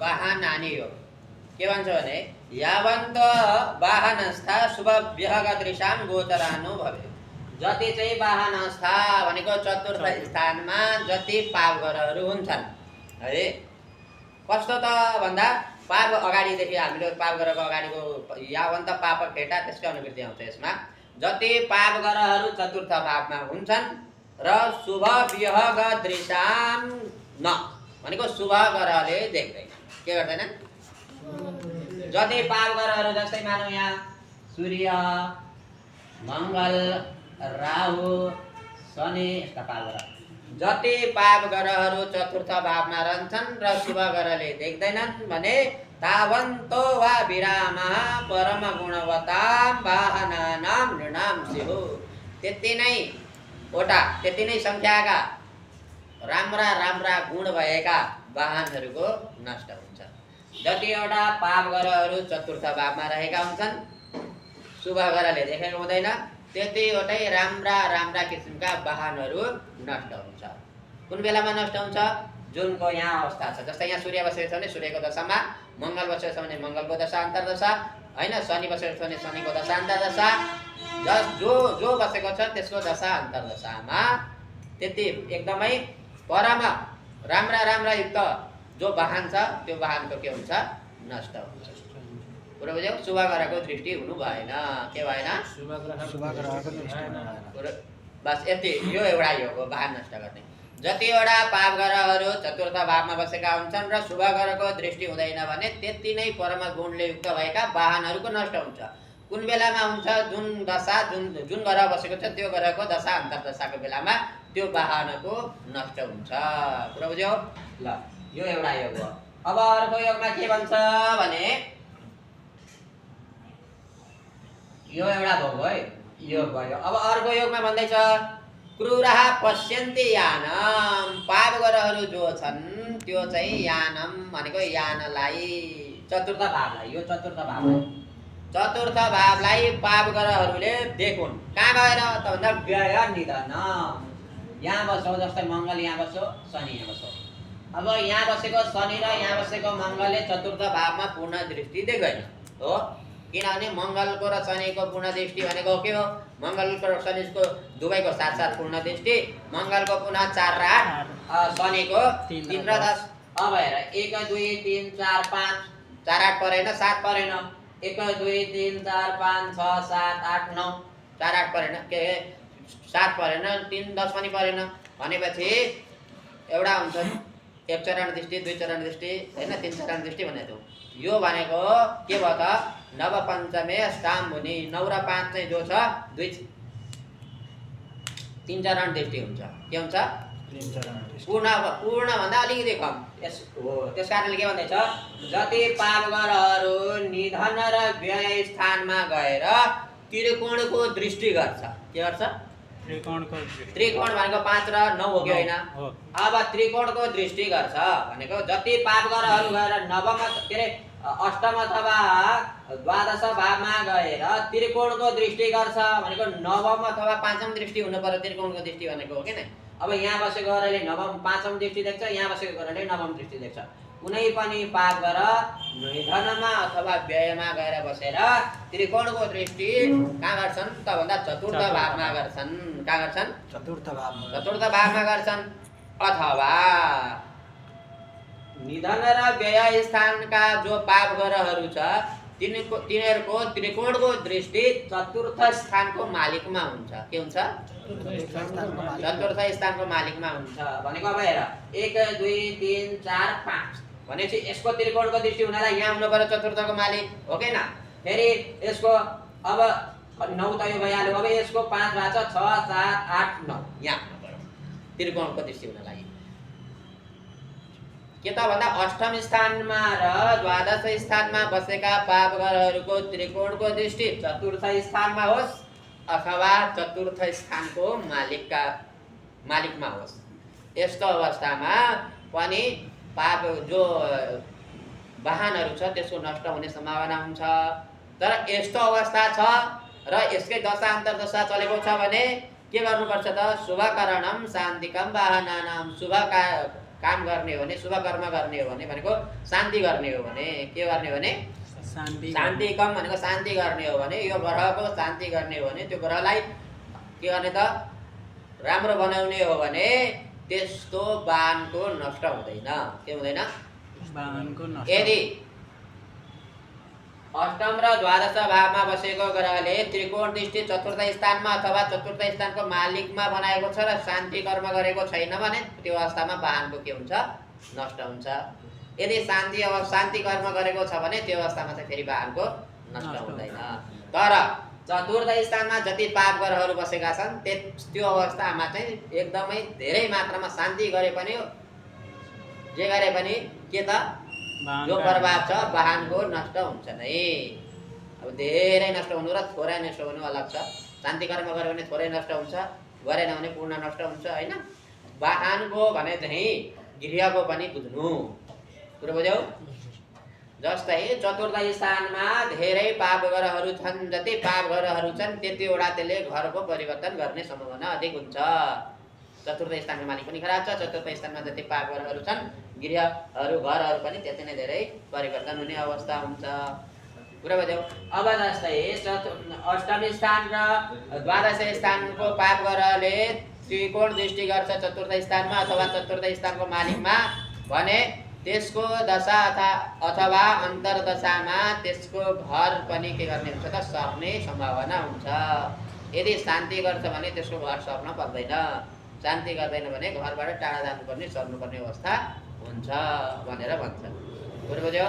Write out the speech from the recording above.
वाहनानि हो के भन्छ भने यावन्त वाहनस्था शुभ विहगदृशाम गोचरानु भवे जति चाहिँ वाहनस्था भनेको चतुर्थ स्थानमा जति पाप ग्रहहरू हुन्छन् है कस्तो त भन्दा पाप अगाडिदेखि हामीले पाप ग्रहको अगाडिको यावन्त पाप खेटा त्यसको अनुवृत्ति आउँछ यसमा जति पाप ग्रहहरू चतुर्थ भावमा हुन्छन् र शुभ विहग दृशाम न भनेको शुभ ग्रहले देख्दैन के गर्दैन जति पाप ग्रहहरू जस्तै मानौँ यहाँ सूर्य मङ्गल राहु शनि यस्ता पाप ग्रह जति पाप ग्रहहरू चतुर्थ भावमा रहन्छन् र शुभ ग्रहले देख्दैनन् भने तावन्तो वा विरामा परम गुणवताम वाहनानाम नृणाम स्युः त्यति नै संख्याका राम्रा राम्रा गुण भएका वाहनहरूको नष्ट हुन्छ जतिवटा पाप ग्रहहरू चतुर्थ भावमा रहेका हुन्छन् शुभ ग्रहले देखेको हुँदैन त्यतिवटै राम्रा राम्रा किसिमका वाहनहरू नष्ट हुन्छ कुन बेलामा नष्ट हुन्छ जुनको यहाँ अवस्था छ जस्तै यहाँ सूर्य बसेको छ भने सूर्यको दशामा मङ्गल बसेको छ भने मङ्गलको दशा अन्तर्दशा होइन शनि बसेको छ भने शनिको दशा अन्तर्दशा जो बसेको छ त्यसको दशा अन्तर्दशामा त्यति एकदमै परम राम्रा राम्रा युक्त जो वाहन छ त्यो वाहनको के हुन्छ नष्ट हुन्छ कुरा बुझ्यौ शुभ ग्रहको दृष्टि हुनु भएन के भएन बस यति यो एउटा हो वाहन नष्ट गर्ने जतिवटा पाप ग्रहहरू चतुर्थ भावमा बसेका हुन्छन् र शुभ ग्रहको दृष्टि हुँदैन भने त्यति नै परम गुणले युक्त भएका वाहनहरूको नष्ट हुन्छ कुन बेलामा हुन्छ जुन दशा जुन ग्रह बसेको छ त्यो ग्रहको दशा अन्तर्दशाको बेलामा त्यो वाहनको नष्ट हुन्छ कुरा बुझ्यौ ल यो एउटा योग हो अब अर्को योगमा के भन्छ भने यो एउटा भोग है योग भयो अब अर्को योगमा भन्दैछ क्रूरः पश्यन्ति यानम पाप ग्रहहरू जो छन् त्यो चाहिँ यानम भनेको यानलाई चतुर्थ भावलाई यो चतुर्थ भावलाई पाप ग्रहहरूले देखुन् कहाँ गएर त भन्दा व्यय निधन यहाँ बस्छौ जस्तै मङ्गल यहाँ बस्छौ शनि यहाँ बस्छौ अब यहाँ बसेको शनि र यहाँ बसेको मङ्गलले चतुर्थ भावमा पूर्ण दृष्टि देख्दैन हो किनभने मङ्गलको र शनिको पूर्ण दृष्टि भनेको के हो मङ्गलको र शनिको दुवैको साथ पूर्ण दृष्टि मङ्गलको पुनः 4 र 8 शनिको 3 र 10 अब हेर 1 2 3 4 5 4 8 परेन 7 परेन 1 2 3 4 5 6 7 8 9 4 8 परेन के 7 परेन 3 10 पनि परेन भनेपछि एउटा हुन्छ एक चरण दृष्टि दुई चरण दृष्टि हैन तीन चरण दृष्टि भनेको यो भनेको के भयो त नव पञ्चमे अष्टाम मुनि 9 र 5 चाहिँ जो छ दुई तीन चरण दृष्टि हुन्छ के हुन्छ तीन चरण दृष्टि पूर्ण भन्दा अलिकति कम यस हो त्यसकारणले के भन्दैछ जति पाप ग्रहहरू निधन र व्यय स्थानमा गएर त्रिकोणको दृष्टि गर्छ के गर्छ त्रिकोण भनेको 5 र 9 हो कि होइन अब त्रिकोणको दृष्टि गर्छ भनेको जति पाप ग्रहहरू गएर नवम के रे अष्टम अथवा द्वादश भावमा गएर त्रिकोणको दृष्टि गर्छ भनेको नवम अथवा पाँचम दृष्टि हुनु पर्यो त्रिकोणको दृष्टि भनेको हो कि नै अब यहाँ बसेको ग्रहले नवम पाँचम दृष्टि देख्छ यहाँ बसेको ग्रहले नवम दृष्टि देख्छ कुनै पनि पाप ग्रह निधनमा अथवा व्ययमा गएर बसेर त्रिकोणको दृष्टि कहाँ गर्छन् त भन्दा चतुर्थ भावमा गर्छन् कहाँ गर्छन् चतुर्थ भावमा गर्छन् अथवा निधन र व्यय स्थानका जो पाप ग्रहहरू छ तिनीहरूको त्रिकोणको दृष्टि चतुर्थ स्थानको मालिकमा हुन्छ के हुन्छ चतुर्थ स्थानको मालिकमा हुन्छ भनेको अब हेर 1 2 3 4 5 भनेपछि यसको त्रिकोणको दृष्टि हुनलाई यहाँ हुनु पर्यो चतुर्थको मालिक हो कि न फेरि यसको अब 9 त यो भइहाल्यो अब यसको 5 भएको छ 6 7 8 9 यहाँ हुनु पर्यो त्रिकोणको दृष्टि हुनलाई के त भन्दा अष्टम स्थानमा र द्वादश स्थानमा बसेका पाप ग्रहहरूको त्रिकोणको दृष्टि चतुर्थ स्थानमा होस् अथवा चतुर्थ स्थानको मालिकमा होस् यस्तो अवस्थामा पनि पाप जो वाहनहरू छ त्यसको नष्ट हुने सम्भावना हुन्छ तर यस्तो अवस्था छ र यसकै दशा अन्तर्दशा चलेको छ भने के गर्नुपर्छ त शुभकरणम शान्तिकम वाहनानाम शुभ काम गर्ने हो भने, शुभ कर्म गर्ने हो भने भनेको शान्ति गर्ने हो भने, के गर्ने हो भने शान्ति कम भनेको शान्ति गर्ने हो भने, यो ग्रहको शान्ति गर्ने हो भने, त्यो ग्रहलाई के गर्ने त राम्रो बनाउने हो भने त्यस्तो वाहनको नष्ट हुँदैन। के हुँदैन? यदि अष्टम र द्वादश भावमा बसेको ग्रहले त्रिकोण दृष्टि चतुर्थ स्थानमा अथवा चतुर्थ स्थानको मालिकमा बनाएको छ र शान्ति कर्म गरेको छैन भने त्यो अवस्थामा वाहनको के हुन्छ? नष्ट हुन्छ। यदि शान्ति कर्म गरेको छ भने त्यो अवस्थामा चाहिँ फेरि वाहनको नष्ट हुँदैन। तर चतुर्थ स्थानमा जति पाप ग्रहहरू बसेका छन् त्यो अवस्थामा चाहिँ एकदमै धेरै मात्रामा शान्ति गरे पनि जे गरे पनि के त जो प्रभाव छ वाहनको नष्ट हुन्छ नै। अब धेरै नष्ट हुनु र थोरै नष्ट हुनु अलग छ। शान्ति कर्म गर्यो भने थोरै नष्ट हुन्छ, गरेन भने पूर्ण नष्ट हुन्छ हैन। वाहनको भने चाहिँ गृहको पनि बुझ्नु। कुरो बुझ्यौ? जस्तै चतुर्थ स्थानमा धेरै पाप ग्रहहरू छन्, जति पाप ग्रहहरू छन् त्यतिवटा त्यसले घरको परिवर्तन गर्ने सम्भावना अधिक हुन्छ। चतुर्थ स्थानको मालिक पनि खराब छ, चतुर्थ स्थानमा जति पाप ग्रहहरू छन् गृहहरू घरहरू पनि त्यति नै धेरै परिवर्तन हुने अवस्था हुन्छ। कुरा बुझ्यौ? अब जस्तै अष्टम स्थान र द्वादश स्थानको पाप ग्रहले त्रिकोण दृष्टि गर्छ चतुर्थ स्थानमा अथवा चतुर्थ स्थानको मालिकमा भने त्यसको दशा अथवा अन्तर्दशामा त्यसको घर पनि के गर्ने हुन्छ त सर्ने सम्भावना हुन्छ। यदि शान्ति गर्छ भने त्यसको घर सर्न पर्दैन, शान्ति गर्दैन भने घरबाट टाढा जानुपर्ने सर्नुपर्ने अवस्था हुन्छ भनेर भन्छ। बुझ्यो?